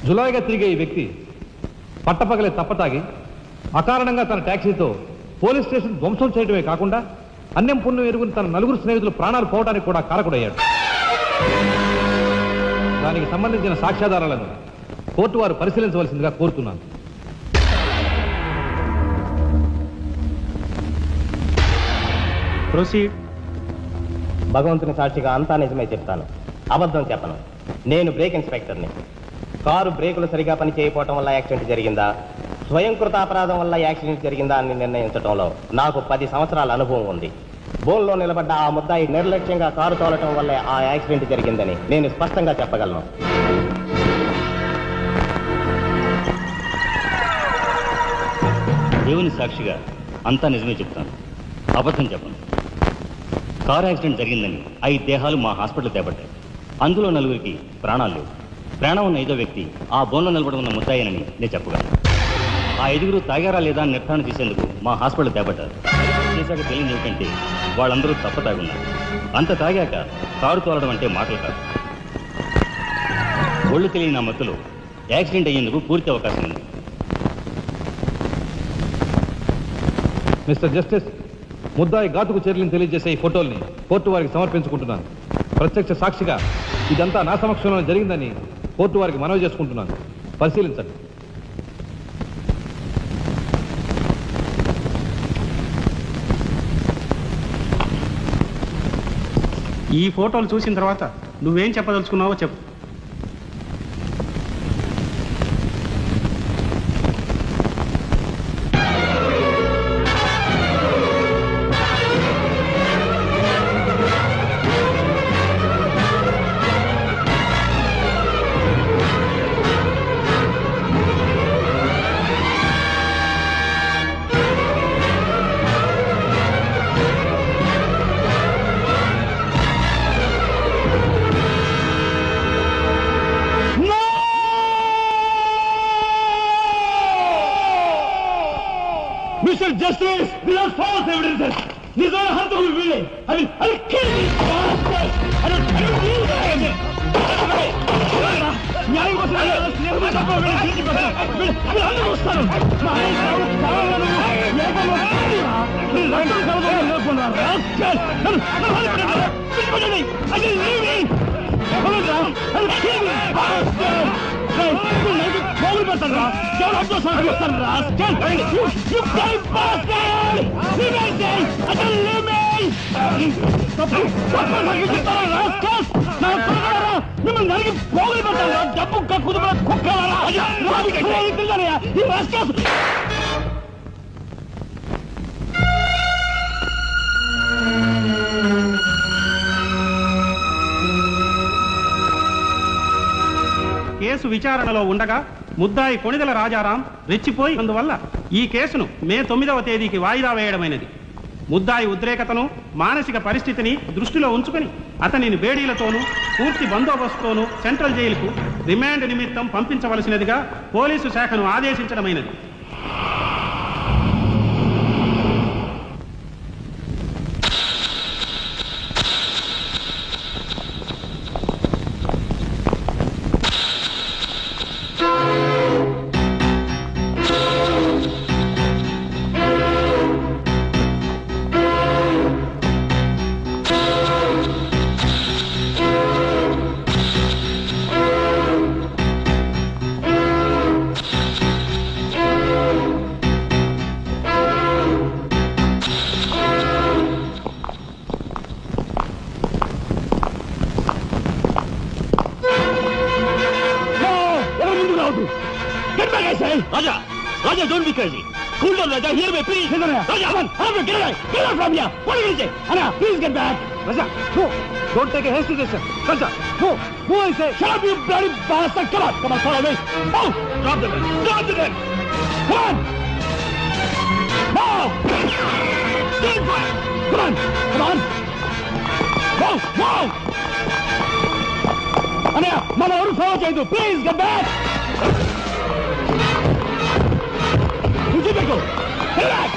జులాయిగా తిరిగే ఈ వ్యక్తి పట్టపగలే తప్పతాగి అకారణంగా తన ట్యాక్సీతో పోలీస్ స్టేషన్ ధ్వంసం చేయడమే కాకుండా అన్యం పుణ్యం ఎరుగుని తన నలుగురు స్నేహితులు ప్రాణాలు పోవడానికి కూడా కారకుడయ్యాడు. దానికి సంబంధించిన సాక్ష్యాధారాలను కోర్టు వారు పరిశీలించవలసిందిగా కోరుతున్నాను. ప్రొసీడ్. భగవంతుని సాక్షిగా అంతా నిజమే చెప్తాను, అబద్ధం చెప్పను. నేను బ్రేక్ ఇన్స్పెక్టర్ని. కారు బ్రేకులు సరిగా పని చేయకపోవటం వల్ల యాక్సిడెంట్ జరిగిందా, స్వయంకృత అపరాధం వల్ల యాక్సిడెంట్ జరిగిందా అని నిర్ణయించడంలో నాకు 10 సంవత్సరాల అనుభవం ఉంది. బోన్లో నిలబడ్డ ఆ ముద్దాయి నిర్లక్ష్యంగా కారు తోలటం వల్లే ఆ యాక్సిడెంట్ జరిగిందని నేను స్పష్టంగా చెప్పగలను. దేవుని సాక్షిగా అంతా నిజమే చెప్తాను, అబద్ధం చెప్పను. కారు యాక్సిడెంట్ జరిగిందని 5 దేహాలు మా హాస్పిటల్ తేబడ్డాయి. అందులో 4గురికి ప్రాణాలు లేవు. ప్రాణం ఉన్న 5వ వ్యక్తి ఆ బోన్లో నిలబడి ఉన్న ముద్దాయనని నేను చెప్పగలను. ఆ 5గురు తాగారా లేదా నిర్ధారణ చేసేందుకు మా హాస్పిటల్ తేబడ్డారు. చేశాక తెలియదు ఏమిటంటే వాళ్ళందరూ తప్ప తాగున్నారు. అంత తాగాక కారు తోలడం అంటే మాటలు కాదు. ఒళ్ళు తెలియని నా మత్తులో యాక్సిడెంట్ అయ్యేందుకు పూర్తి అవకాశం ఉంది. మిస్టర్ జస్టిస్, ముద్దాయి ఘాతుకు చర్యలను తెలియజేసే ఈ ఫోటోల్ని కోర్టు వారికి సమర్పించుకుంటున్నాను. ప్రత్యక్ష సాక్షిగా ఇదంతా నా సమక్షంలో జరిగిందని కోర్టు వారికి మనవి చేసుకుంటున్నాను. పరిశీలించండి. ఈ ఫోటోలు చూసిన తర్వాత నువ్వేం చెప్పదలుచుకున్నావో చెప్పు. Mr. Justice, these are false evidences. These are hantable willing. I'll kill these bastards. I don't believe that. న్యాయం కోసం స్నేహితులు తప్ప వీళ్ళు అందరూ వస్తారు. పోగులు పెడతారా? ఎవరు అడ్డోసారి వస్తారా? మిమ్మల్ని నరికి పోగులు పెడతారా? డబ్బు కుదురు కుక్కలారా? ఈ రాష్ట్ర కేసు విచారణలో ఉండగా ముద్దాయి కొణిదెల రాజారాం రెచ్చిపోయి అందువల్ల ఈ కేసును మే 9వ తేదీకి వాయిదా వేయడమైనది. ముద్దాయి ఉద్రేకతను మానసిక పరిస్థితిని దృష్టిలో ఉంచుకొని అతనిని బేడీలతోనూ పూర్తి బందోబస్తుతోనూ సెంట్రల్ జైలుకు రిమాండ్ నిమిత్తం పంపించవలసినదిగా పోలీసు శాఖను ఆదేశించడమైనది. Raja! Raja, don't be crazy! Cool down, Raja! Hear me, please! Raja, come on! Get away! Get away from here! What are you going to say? Anna, please get back! Raja, no! Don't take a hasty decision. Raja, no! Move, I say! Shut up, you bloody bastard! Come on! Come on, follow me! Move! Drop the gun! Drop the gun! Come on! Move! Stand fire! Come on! Come on! Move! Move! Anna, Mama, what follow cheyadu? Please, get back! Go! Get back!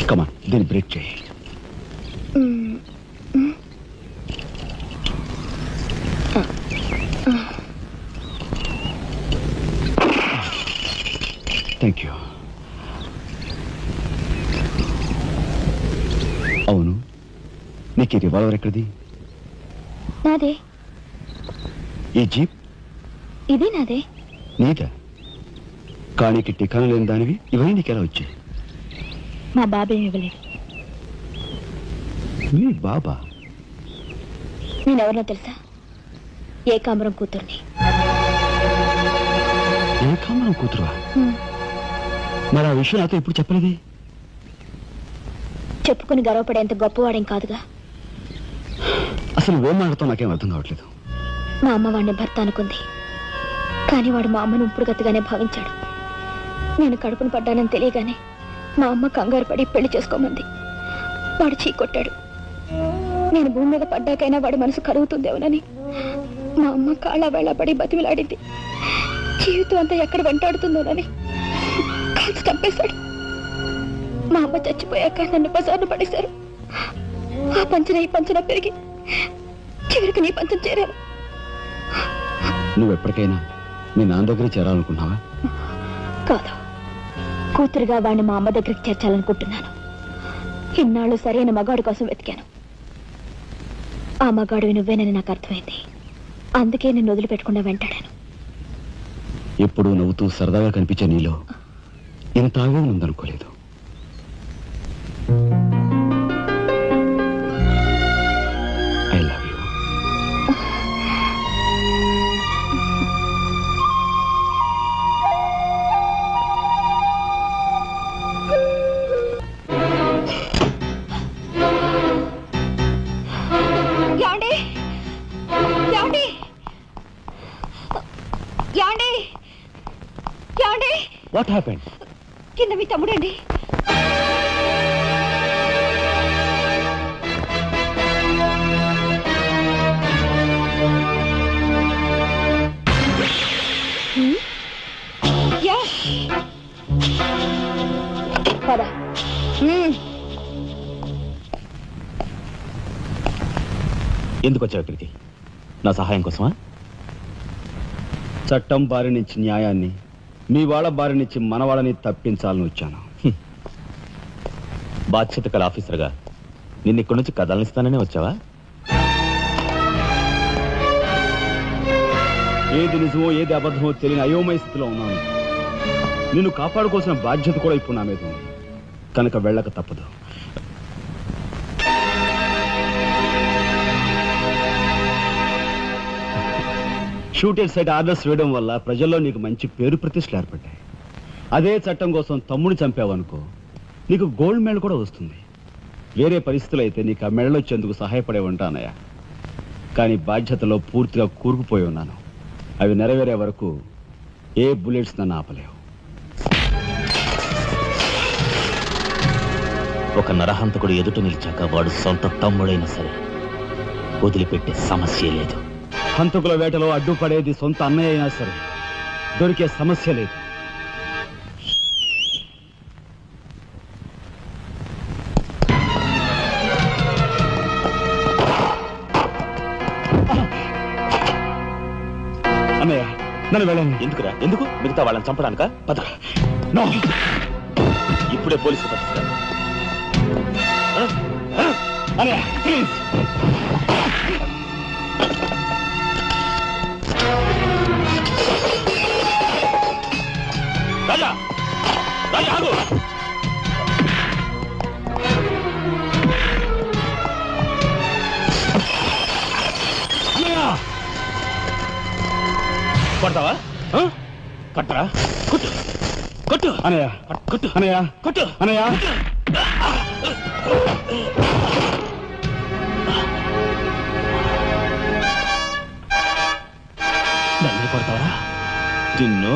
Come on, then break చేయి. Thank you. అవును, నీకు ఈ revolver ఎక్కడిది? నాదే. ఈ jeep? ఇది నాదే. నీదా? కానీ టికానా లేని దానివి ఇవన్నీ నీకెలా వచ్చాయి? మా బాబే ఇవ్వలేదు. మీ బాబా? నేనెవరినో తెలుసా? ఏకాంబరం కూతుర్ని. ఏకాంబరం కూతురువా? మరి ఆ విషయం నాతో ఎప్పుడు చెప్పలేదే? చెప్పుకుని గర్వపడేంత గొప్పవాడేం కాదుగా. అసలు ఏం మాట్లాడుతావు నాకేం అర్థం కావట్లేదు. మా అమ్మ వాడిని భర్త అనుకుంది, కానీ వాడు మా అమ్మను ఇప్పుడు గతిగానే భావించాడు. నేను కడుపును పడ్డానని తెలియగానే మా అమ్మ కంగారు పడి పెళ్లి చేసుకోమంది. వాడు చీకొట్టాడు. నేను భూమి మీద పడ్డాకైనా వాడి మనసు కలుగుతుందేమోనని మా అమ్మ కాళ్ళ వేళ పడి బతిమిలాడింది. జీవితం అంతా ఎక్కడ వెంటాడుతుందోనని కాల్చి చంపేశాడు. మా అమ్మ చచ్చిపోయాక నన్ను బజార్ను పడేశారు. ఆ పంచన ఈ పంచన పెరిగి చివరికి నీ పంచం చేరాను. నువ్వు ఎప్పటికైనా మీ నాన్న దగ్గర చేరాలనుకున్నావా? కాదు, కూతురుగా వాడిని మా అమ్మ దగ్గరికి చేర్చాలనుకుంటున్నాను. ఇన్నాళ్ళు సరైన మగాడు కోసం వెతికాను. ఆ మగాడు నువ్వేనని నాకు అర్థమైంది. అందుకే నేను వదిలిపెట్టకుండా వెంటాడాను. ఎప్పుడూ నవ్వుతూ సరదాగా కనిపించే నీలో ఇంత ఆవేదన ఉందనుకోలేదు. I love you. What happened? కింద మీ తమ్ముడండి. పద. ఎందుకు వచ్చావు ఇక్కడికి? నా సహాయం కోసమా? చట్టం బారి నుంచి న్యాయాన్ని, మీ వాళ్ళ బారి నుంచి మన వాళ్ళని తప్పించాలని వచ్చాను. బాధ్యత కల ఆఫీసర్గా నిన్ను ఇక్కడి నుంచి కదలనిస్తాననే వచ్చావా? ఏది నిజమో ఏది అబద్ధమో తెలియని అయోమయ స్థితిలో ఉన్నాను. నిన్ను కాపాడుకోవాల్సిన బాధ్యత కూడా ఇప్పుడు నా మీద ఉంది. కనుక వెళ్ళక తప్పదు. షూటెడ్ సైట్ ఆర్డర్స్ వేయడం వల్ల ప్రజల్లో నీకు మంచి పేరు ప్రతిష్టలు ఏర్పడ్డాయి. అదే చట్టం కోసం తమ్ముడు చంపావనుకో, నీకు గోల్డ్ మెడల్ కూడా వస్తుంది. వేరే పరిస్థితులు అయితే నీకు ఆ మెడల్ వచ్చేందుకు సహాయపడే ఉంటానయ్యా. కానీ బాధ్యతలో పూర్తిగా కూరుకుపోయి ఉన్నాను. అవి నెరవేరే వరకు ఏ బుల్లెట్స్ నన్ను ఆపలేవు. ఒక నరహంతకుడు ఎదుట నిలిచాక వాడు సొంత తమ్ముడైనా సరే వదిలిపెట్టే సమస్య లేదు. హంతకుల వేటలో అడ్డుపడేది సొంత అన్నయ్య అయినా సరే దొరికే సమస్య లేదు. ఎందుకురా? ఎందుకు? మిగతా వాళ్ళని చంపడానిక? పద. నో, ఇప్పుడే పోలీసులు పట్టిస్తారు. ప్లీజ్. రాజా, రాజా ఆగు. కొడతావా? కట్టరా? కొట్టు, కొట్టు అనయ్య, కొట్టు అనయ్య, కొట్టు అనయ్య. నన్ను కొడతావా? నిన్ను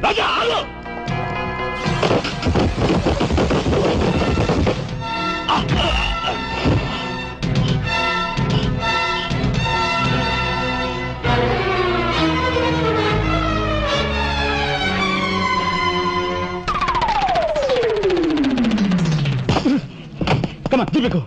రాజా ఆగు. Come on, Deepiku.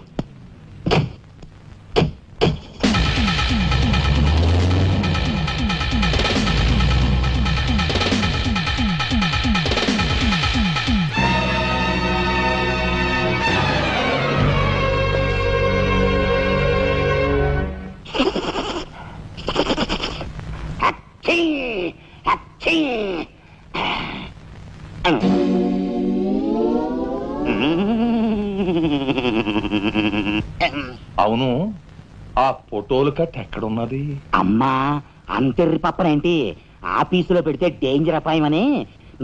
అవును, ఆ ఫోటోలు కట్ ఎక్కడున్నది? అమ్మా, అంతెర్రి పప్పనేంటి? ఆఫీసులో పెడితే డేంజర్ అపాయమని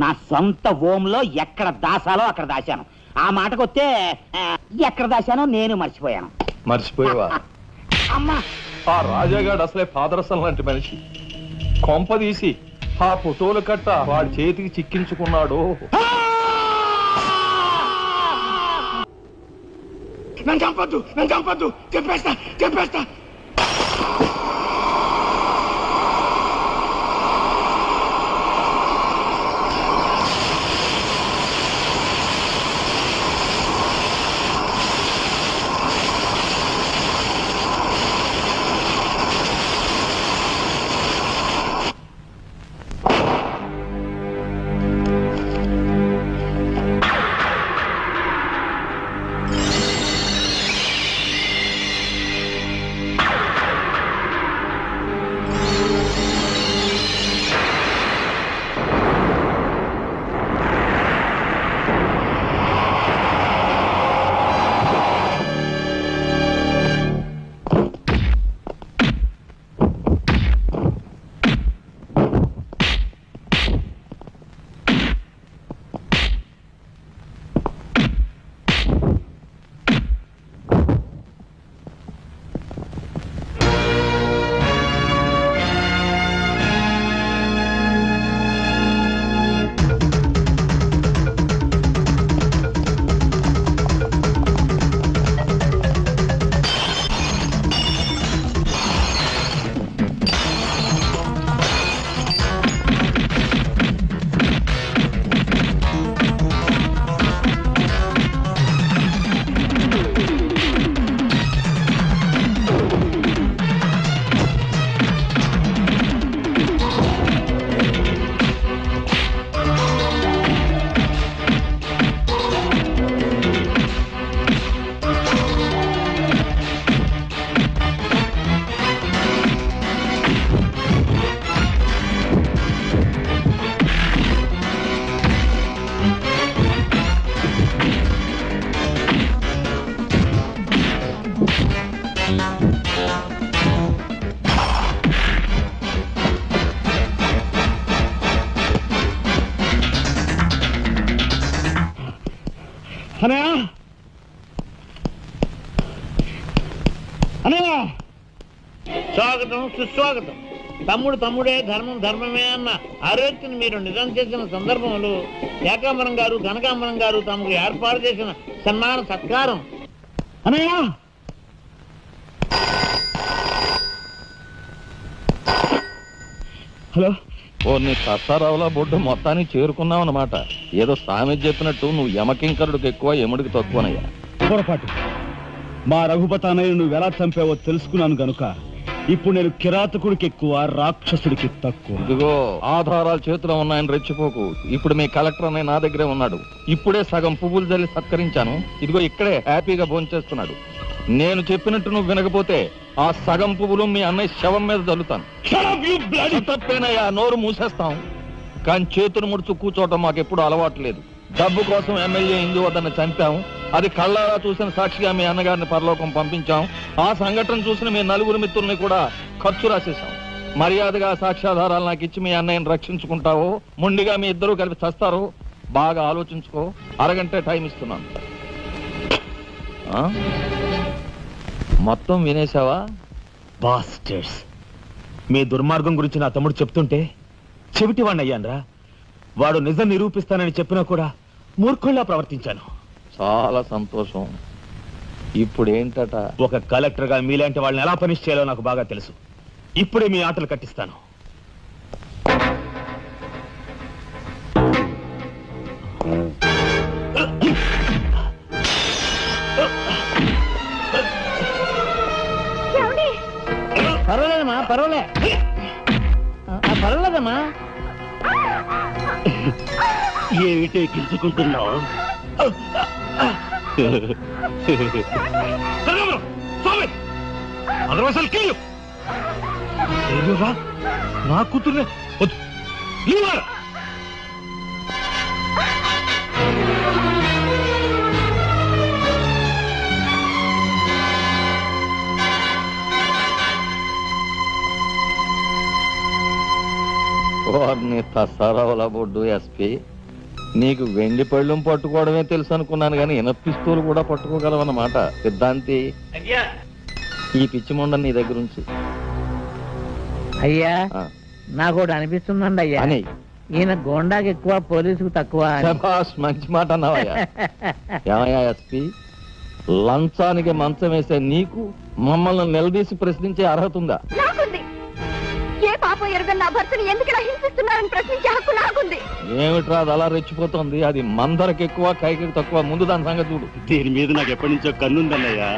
నా సొంత హోంలో ఎక్కడ దాసాలో అక్కడ దాశాను. ఆ మాటకొస్తే ఎక్కడ దాశానో నేను మర్చిపోయాను. మర్చిపోయావా? అమ్మా, ఆ రాజాగాడు అసలే పాదరసం లాంటి మనిషి. కొంపదీసి ఆ ఫోటోలు కట్ట వాడి చేతికి చిక్కించుకున్నాడు. నన్ను చంపొద్దు, నన్ను చంపొద్దు, చెప్పేస్తా చెప్పేస్తా. అనయ్య, అనయ్య, స్వాగతం, సుస్వాగతం. తమ్ముడు తమ్ముడే, ధర్మం ధర్మమే అన్న ఆరోగ్యం మీరు నిజం చేసిన సందర్భంలో ఏకాంబరం గారు, కనకాంబరం గారు తమకు ఏర్పాటు చేసిన సన్మాన సత్కారం. అనయ్య, హలో. ఓ, నీ కసారావులా బొడ్డు మొత్తానికి చేరుకున్నావు అన్నమాట. ఏదో సామెత చెప్పినట్టు నువ్వు యమకింకరుడికి ఎక్కువ, యముడికి తక్కువనయ్యా. పొరపాటు. మా రఘుపతానయ్య నువ్వు ఎలా చంపావో తెలుసుకున్నాను గనుక ఇప్పుడు నేను కిరాతకుడికి ఎక్కువ, రాక్షసుడికి తక్కువ. ఇదిగో ఆధారాలు చేతిలో ఉన్నాయని రెచ్చిపోకు. ఇప్పుడు మీ కలెక్టర్ అనే నా దగ్గరే ఉన్నాడు. ఇప్పుడే సగం పువ్వులు జల్లి సత్కరించాను. ఇదిగో ఇక్కడే హ్యాపీగా భోంచేస్తున్నాడు. నేను చెప్పినట్టు నువ్వు వినకపోతే ఆ సగం పువ్వులు మీ అన్నయ్య శవం మీద జల్లుతాను. తప్పేనయ్యా, నోరు మూసేస్తాం. కానీ చేతులు ముడుచు కూర్చోవటం మాకెప్పుడు అలవాటు లేదు. డబ్బు కోసం ఎమ్మెల్యే ఇందు వద్దన్న చంపాం. అది కళ్ళారా చూసిన సాక్షిగా మీ అన్నగారిని పరలోకం పంపించాం. ఆ సంఘటన చూసిన మీ నలుగురు మిత్రుల్ని కూడా ఖర్చు రాసేశాం. మర్యాదగా సాక్ష్యాధారాలు నాకు ఇచ్చి మీ అన్నయ్యని రక్షించుకుంటావో మొండిగా మీ ఇద్దరూ కలిపి చస్తారో బాగా ఆలోచించుకో. అరగంట టైం ఇస్తున్నాను. మొత్తం వినేశావా? బాస్టర్స్, మీ దుర్మార్గం గురించి నా తమ్ముడు చెప్తుంటే చెవిటి వాడిని అయ్యానరా. వాడు నిజం నిరూపిస్తానని చెప్పినా కూడా మూర్ఖుల్లా ప్రవర్తించాను. చాలా సంతోషం. ఇప్పుడు ఏంటట? ఒక కలెక్టర్గా మీలాంటి వాళ్ళని ఎలా పనిష్ చేయాలో నాకు బాగా తెలుసు. ఇప్పుడే మీ ఆటలు కట్టిస్తాను. పర్వాలేదమ్మా, పర్వాలేదమ్మా. ఏమిటే గిల్చుకుంటున్నావు? నా కూతుర్నే వారిని తసారావుల బొడ్డు ఎస్పీ, నీకు వెండి పళ్ళం పట్టుకోవడమే తెలుసు అనుకున్నాను కానీ ఇనపిస్తూలు కూడా పట్టుకోగలవన్నమాట. సిద్ధాంతి, ఈ పిచ్చి మొండ నీ దగ్గర నుంచి. అయ్యా నాకు కూడా అనిపిస్తుందండి అయ్యా, ఈయన గోండాకి ఎక్కువ, పోలీసుకు తక్కువ. మంచి మాట అన్నావయ్యా. ఏమయ్యా ఎస్పీ, లంచానికి మంచం వేసే నీకు మమ్మల్ని నిలదీసి ప్రశ్నించే అర్హత ఉందా? ఏ పాపం ఎరుగని నా భర్తని ఎందుకు హింసిస్తున్నారని ప్రశ్నించే హక్కు నాకుంది. ఏమిట్రా అది అలా రెచ్చిపోతుంది? అది మందరికి ఎక్కువ, కైకి తక్కువ. ముందు దాని సంగతి చూడు. దీని మీద నాకు ఎప్పటి నుంచో కన్నుందన్నయ్యా.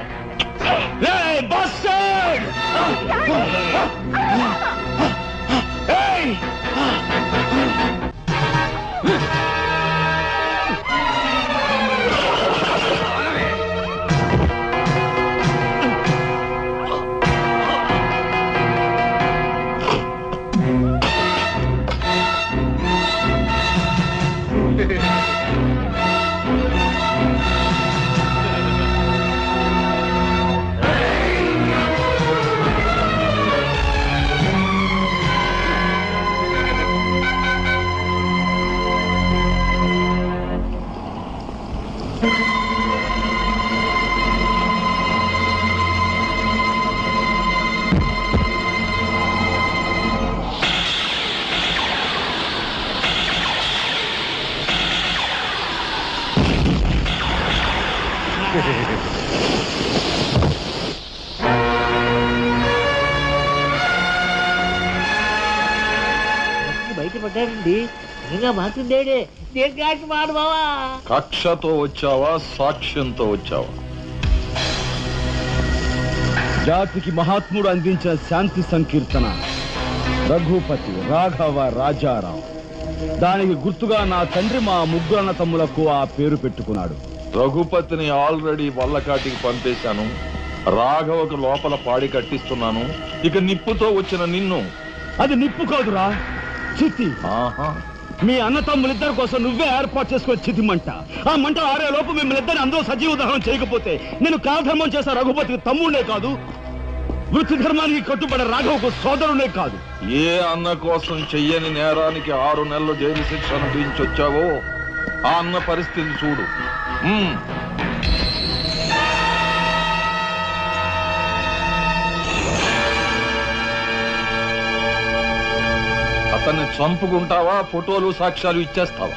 బయటపడ్డాడండి. ఇంకా మాట్లాడేడే దేనికి మాడు బావా. కక్షతో వచ్చావా, సాక్ష్యంతో వచ్చావా? జాతికి మహాత్ముడు అందించిన శాంతి సంకీర్తన రఘుపతి రాఘవ రాజారాం. దానికి గుర్తుగా నా తండ్రి మా ముగ్గురన్న తమ్ములకు ఆ పేరు పెట్టుకున్నాడు. రఘుపతిని ఆల్రెడీ వల్లకాటికి పంపేశాను. రాఘవకు లోపల పాడి కట్టిస్తున్నాను. ఇక నిప్పుతో వచ్చిన నిన్ను. అది నిప్పు కాదురా, చితి. మీ అన్న తమ్ములిద్దరి కోసం నువ్వే ఏర్పాటు చేసుకుని చితి మంట. ఆ మంట ఆరే లోపు మిమ్మల్ని ఇద్దరిని అందరూ సజీవ దహనం చేయకపోతే నేను కాలధర్మం చేసే రఘుపతికి తమ్ముడే కాదు, వృత్తి ధర్మానికి కట్టుబడే రాఘవకు సోదరుడే కాదు. ఏ అన్న కోసం చెయ్యని నేరానికి 6 నెలలు జైలు శిక్ష అనుభవించొచ్చావో ఆ అన్న పరిస్థితి చూడు. అతన్ని చంపుకుంటావా, ఫోటోలు సాక్ష్యాలు ఇచ్చేస్తావా?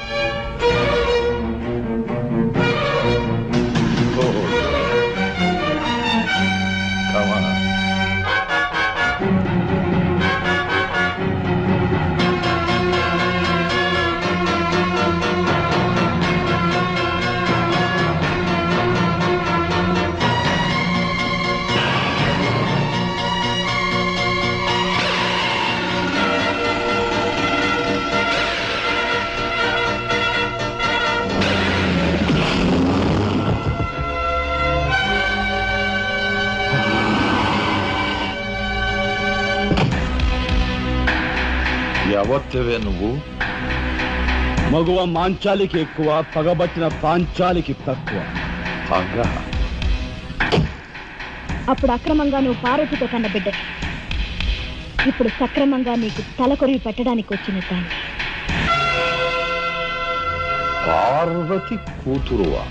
సవర్తివే నువ్వు. మగువ మాంచాలికి ఎక్కువ, పగబట్టిన పాంచాలికి తక్కువ. అప్పుడు అక్రమంగా నువ్వు పార్వతితో కన్న బిడ్డ, ఇప్పుడు సక్రమంగా నీకు తలకొరివి పెట్టడానికి వచ్చిన దాన్ని. పార్వతి కూతురువా?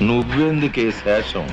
నువ్వెందుకే శేషం?